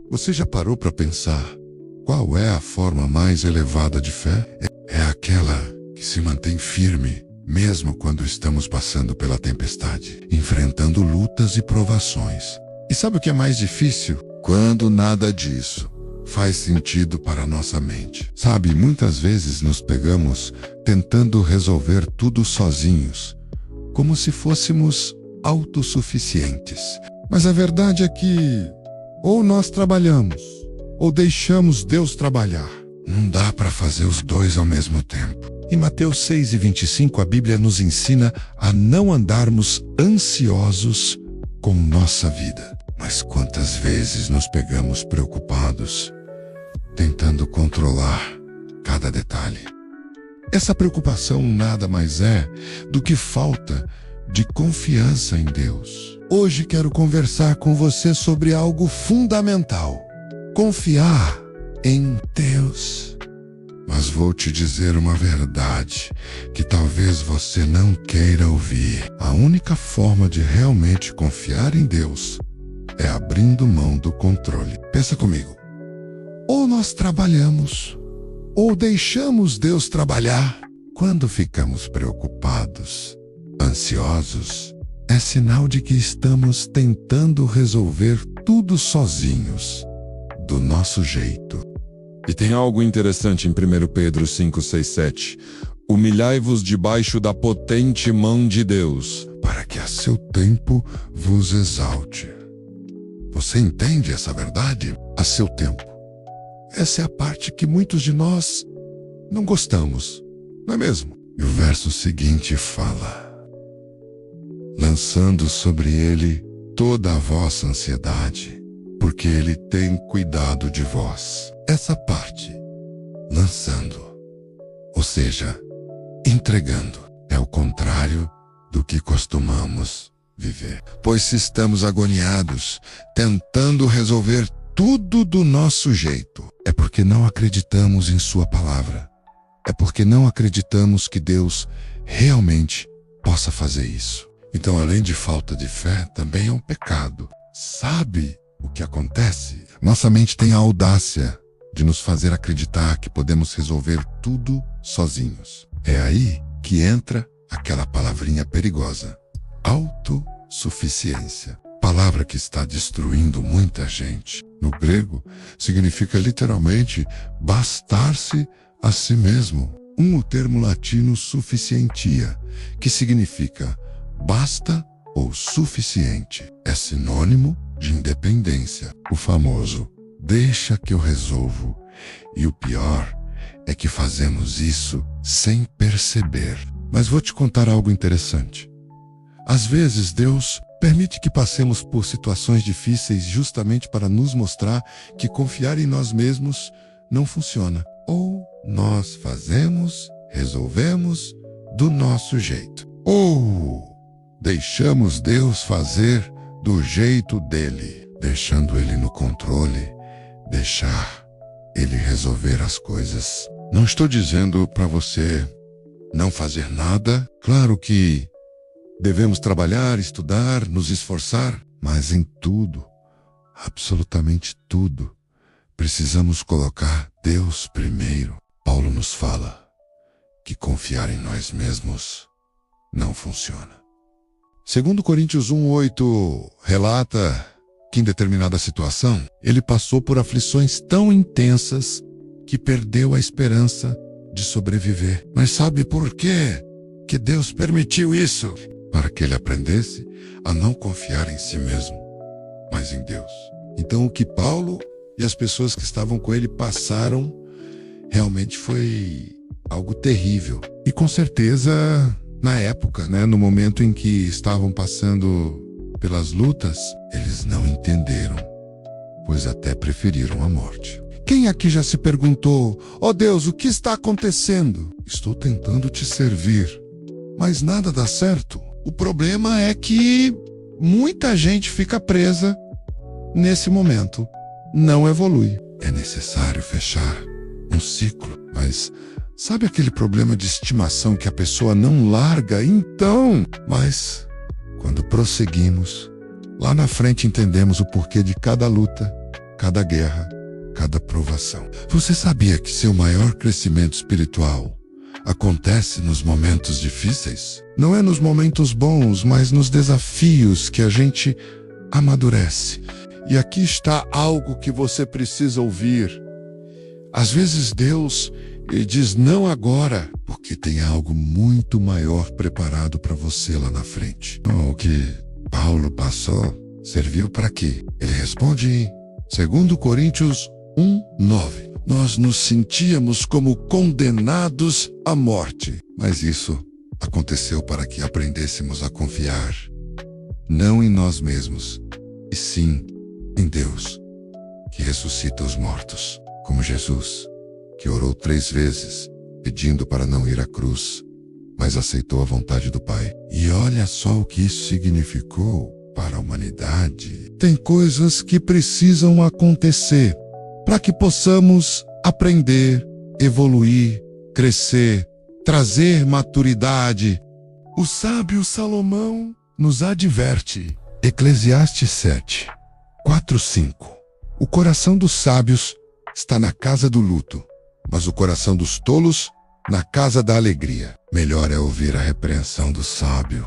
Você já parou para pensar qual é a forma mais elevada de fé? É aquela que se mantém firme, mesmo quando estamos passando pela tempestade, enfrentando lutas e provações. E sabe o que é mais difícil? Quando nada disso faz sentido para a nossa mente. Sabe, muitas vezes nos pegamos tentando resolver tudo sozinhos, como se fôssemos autossuficientes. Mas a verdade é que ou nós trabalhamos, ou deixamos Deus trabalhar. Não dá para fazer os dois ao mesmo tempo. Em Mateus 6:25, a Bíblia nos ensina a não andarmos ansiosos com nossa vida. Mas quantas vezes nos pegamos preocupados, tentando controlar cada detalhe? Essa preocupação nada mais é do que falta de confiança em Deus. Hoje quero conversar com você sobre algo fundamental: confiar em Deus. Mas vou te dizer uma verdade que talvez você não queira ouvir. A única forma de realmente confiar em Deus é abrindo mão do controle. Pensa comigo. Ou nós trabalhamos, ou deixamos Deus trabalhar. Quando ficamos preocupados, ansiosos, é sinal de que estamos tentando resolver tudo sozinhos, do nosso jeito. E tem algo interessante em 1 Pedro 5, 6, 7. Humilhai-vos debaixo da potente mão de Deus, para que a seu tempo vos exalte. Você entende essa verdade? A seu tempo. Essa é a parte que muitos de nós não gostamos, não é mesmo? E o verso seguinte fala: lançando sobre ele toda a vossa ansiedade, porque ele tem cuidado de vós. Essa parte, lançando, ou seja, entregando, é o contrário do que costumamos viver. Pois se estamos agoniados, tentando resolver tudo do nosso jeito, é porque não acreditamos em sua palavra. É porque não acreditamos que Deus realmente possa fazer isso. Então, além de falta de fé, também é um pecado. Sabe o que acontece? Nossa mente tem a audácia de nos fazer acreditar que podemos resolver tudo sozinhos. É aí que entra aquela palavrinha perigosa: autossuficiência. Palavra que está destruindo muita gente. No grego, significa literalmente bastar-se a si mesmo. O termo latino suficientia, que significa basta ou suficiente. É sinônimo de independência. O famoso deixa que eu resolvo. E o pior é que fazemos isso sem perceber. Mas vou te contar algo interessante. Às vezes Deus permite que passemos por situações difíceis justamente para nos mostrar que confiar em nós mesmos não funciona. Ou nós fazemos, resolvemos do nosso jeito. Ou deixamos Deus fazer do jeito dele, deixando ele no controle, deixar ele resolver as coisas. Não estou dizendo para você não fazer nada. Claro que devemos trabalhar, estudar, nos esforçar, mas em tudo, absolutamente tudo, precisamos colocar Deus primeiro. Paulo nos fala que confiar em nós mesmos não funciona. 2 Coríntios 1:8 relata que em determinada situação ele passou por aflições tão intensas que perdeu a esperança de sobreviver. Mas sabe por quê que Deus permitiu isso? Para que ele aprendesse a não confiar em si mesmo, mas em Deus. Então o que Paulo e as pessoas que estavam com ele passaram realmente foi algo terrível. E com certeza, na época, no momento em que estavam passando pelas lutas, eles não entenderam, pois até preferiram a morte. Quem aqui já se perguntou: ó Deus, o que está acontecendo? Estou tentando te servir, mas nada dá certo. O problema é que muita gente fica presa nesse momento, não evolui. É necessário fechar um ciclo, mas sabe aquele problema de estimação que a pessoa não larga? Então, mas quando prosseguimos, lá na frente entendemos o porquê de cada luta cada guerra, cada provação. Você sabia que seu maior crescimento espiritual acontece nos momentos difíceis? Não é nos momentos bons, mas nos desafios que a gente amadurece. E aqui está algo que você precisa ouvir. Às vezes Deus diz não agora, porque tem algo muito maior preparado para você lá na frente. O que Paulo passou serviu para quê? Ele responde em 2 Coríntios 1:9. Nós nos sentíamos como condenados à morte, mas isso aconteceu para que aprendêssemos a confiar, não em nós mesmos, e sim em Deus, que ressuscita os mortos, como Jesus, que orou 3 vezes, pedindo para não ir à cruz, mas aceitou a vontade do Pai. E olha só o que isso significou para a humanidade. Tem coisas que precisam acontecer para que possamos aprender, evoluir, crescer, trazer maturidade. O sábio Salomão nos adverte. Eclesiastes 7, 4, 5. O coração dos sábios está na casa do luto, mas o coração dos tolos na casa da alegria. Melhor é ouvir a repreensão do sábio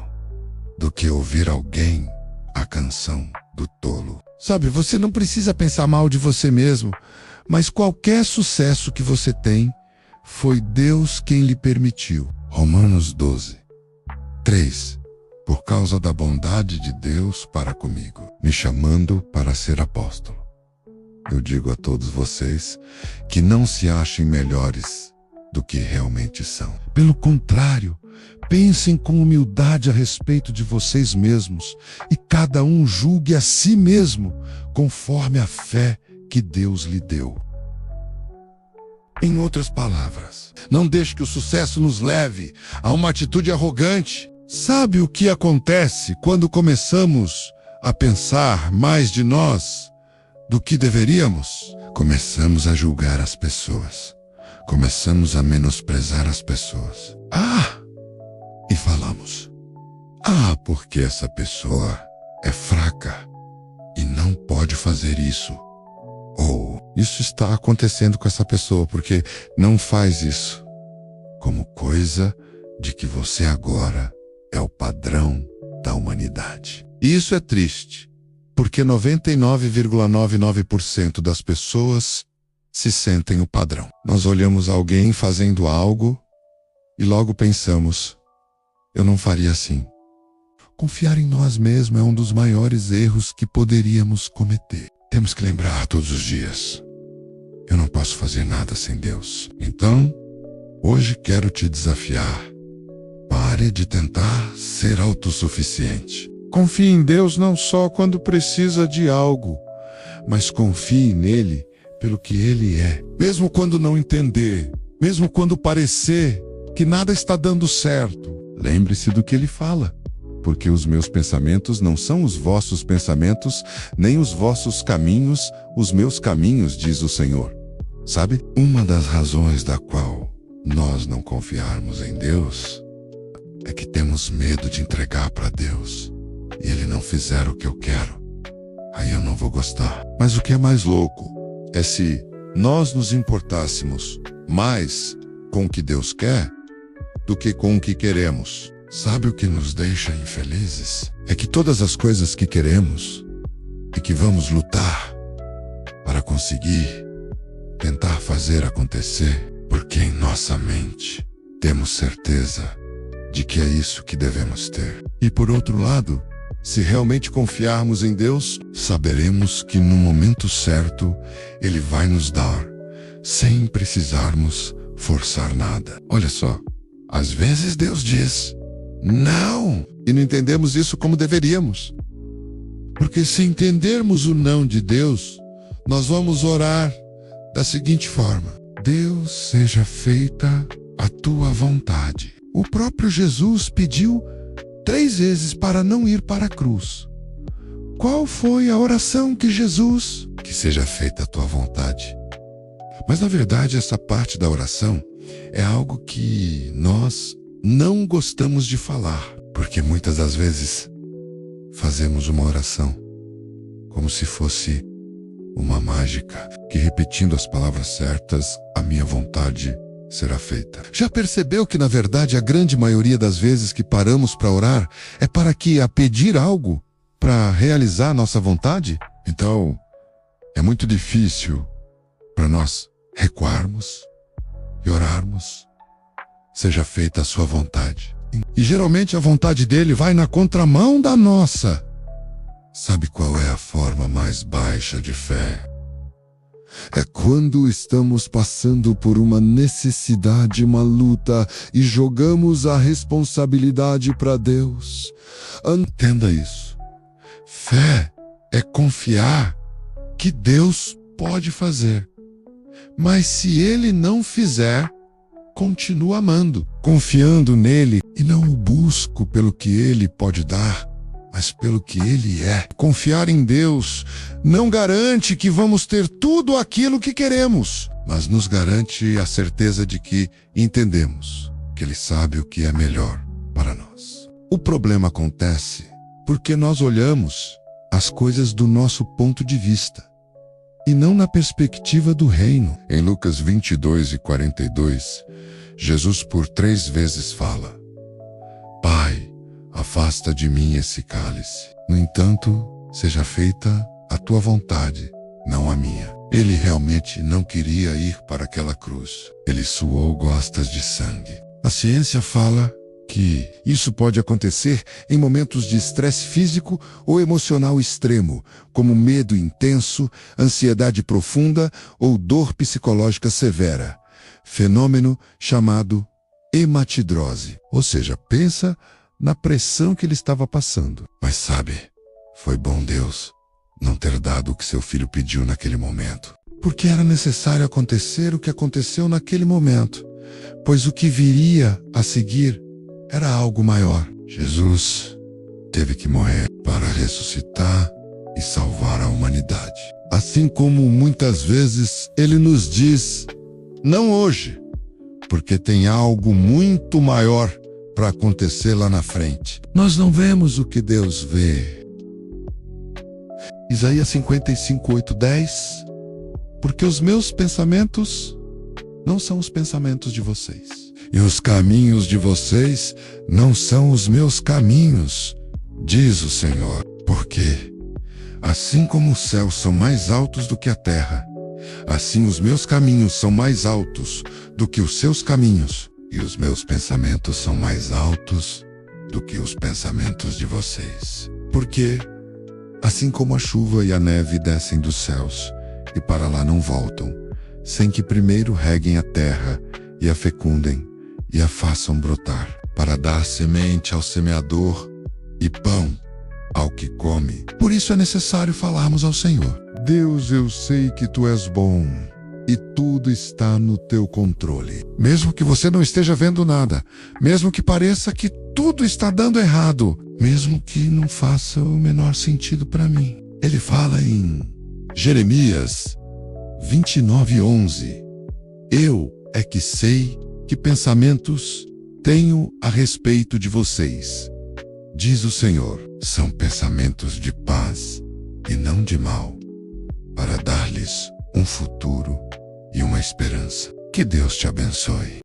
do que ouvir alguém a canção do tolo. Sabe, você não precisa pensar mal de você mesmo, mas qualquer sucesso que você tem, foi Deus quem lhe permitiu. Romanos 12, 3. Por causa da bondade de Deus para comigo, me chamando para ser apóstolo. Eu digo a todos vocês que não se achem melhores do que realmente são. Pelo contrário, pensem com humildade a respeito de vocês mesmos e cada um julgue a si mesmo conforme a fé que Deus lhe deu. Em outras palavras, não deixe que o sucesso nos leve a uma atitude arrogante. Sabe o que acontece quando começamos a pensar mais de nós do que deveríamos? Começamos a julgar as pessoas. Começamos a menosprezar as pessoas. E falamos, porque essa pessoa é fraca e não pode fazer isso. Ou, isso está acontecendo com essa pessoa porque não faz isso. Como coisa de que você agora é o padrão da humanidade. E isso é triste, porque 99,99% das pessoas se sentem o padrão. Nós olhamos alguém fazendo algo e logo pensamos, eu não faria assim. Confiar em nós mesmos é um dos maiores erros que poderíamos cometer. Temos que lembrar todos os dias, eu não posso fazer nada sem Deus. Então, hoje quero te desafiar. Pare de tentar ser autossuficiente. Confie em Deus não só quando precisa de algo, mas confie nele pelo que ele é. Mesmo quando não entender, mesmo quando parecer que nada está dando certo, lembre-se do que ele fala. Porque os meus pensamentos não são os vossos pensamentos, nem os vossos caminhos, os meus caminhos, diz o Senhor. Sabe, uma das razões da qual nós não confiarmos em Deus é que temos medo de entregar para Deus e Ele não fizer o que eu quero. Aí eu não vou gostar. Mas o que é mais louco é se nós nos importássemos mais com o que Deus quer do que com o que queremos. Sabe o que nos deixa infelizes? É que todas as coisas que queremos e que vamos lutar para conseguir, tentar fazer acontecer, porque em nossa mente temos certeza de que é isso que devemos ter. E por outro lado, se realmente confiarmos em Deus, saberemos que no momento certo Ele vai nos dar, sem precisarmos forçar nada. Olha só, às vezes Deus diz não, e não entendemos isso como deveríamos. Porque se entendermos o não de Deus, nós vamos orar da seguinte forma: Deus, seja feita a tua vontade. O próprio Jesus pediu 3 vezes para não ir para a cruz. Qual foi a oração que Jesus? Que seja feita a tua vontade. Mas na verdade essa parte da oração é algo que nós não gostamos de falar, porque muitas das vezes fazemos uma oração como se fosse uma mágica, que repetindo as palavras certas, a minha vontade será feita. Já percebeu que, na verdade, a grande maioria das vezes que paramos para orar é para que a pedir algo, para realizar nossa vontade? Então, é muito difícil para nós recuarmos e orarmos. Seja feita a sua vontade. E geralmente a vontade dele vai na contramão da nossa. Sabe qual é a forma mais baixa de fé? É quando estamos passando por uma necessidade, uma luta, e jogamos a responsabilidade para Deus. Entenda isso. Fé é confiar que Deus pode fazer. Mas se Ele não fizer, continuo amando, confiando nele, e não o busco pelo que Ele pode dar, mas pelo que Ele é. Confiar em Deus não garante que vamos ter tudo aquilo que queremos, mas nos garante a certeza de que entendemos que Ele sabe o que é melhor para nós. O problema acontece porque nós olhamos as coisas do nosso ponto de vista e não na perspectiva do reino. Em Lucas 22:42, Jesus por 3 vezes fala: Pai, afasta de mim esse cálice. No entanto, seja feita a tua vontade, não a minha. Ele realmente não queria ir para aquela cruz. Ele suou gotas de sangue. A ciência fala que isso pode acontecer em momentos de estresse físico ou emocional extremo, como medo intenso, ansiedade profunda ou dor psicológica severa. Fenômeno chamado hematidrose. Ou seja, pensa na pressão que ele estava passando. Mas sabe, foi bom Deus não ter dado o que seu filho pediu naquele momento. Porque era necessário acontecer o que aconteceu naquele momento, pois o que viria a seguir era algo maior. Jesus teve que morrer para ressuscitar e salvar a humanidade. Assim como muitas vezes Ele nos diz, não hoje, porque tem algo muito maior para acontecer lá na frente. Nós não vemos o que Deus vê. Isaías 55:8-10. Porque os meus pensamentos não são os pensamentos de vocês, e os caminhos de vocês não são os meus caminhos, diz o Senhor. Porque assim como os céus são mais altos do que a terra, assim os meus caminhos são mais altos do que os seus caminhos, e os meus pensamentos são mais altos do que os pensamentos de vocês. Porque assim como a chuva e a neve descem dos céus e para lá não voltam, sem que primeiro reguem a terra e a fecundem e a façam brotar, para dar semente ao semeador e pão ao que come. Por isso é necessário falarmos ao Senhor: Deus, eu sei que Tu és bom e tudo está no Teu controle. Mesmo que você não esteja vendo nada, mesmo que pareça que tudo está dando errado, mesmo que não faça o menor sentido para mim. Ele fala em Jeremias 29:11. Eu é que sei que pensamentos tenho a respeito de vocês, diz o Senhor. São pensamentos de paz e não de mal, para dar-lhes um futuro e uma esperança. Que Deus te abençoe.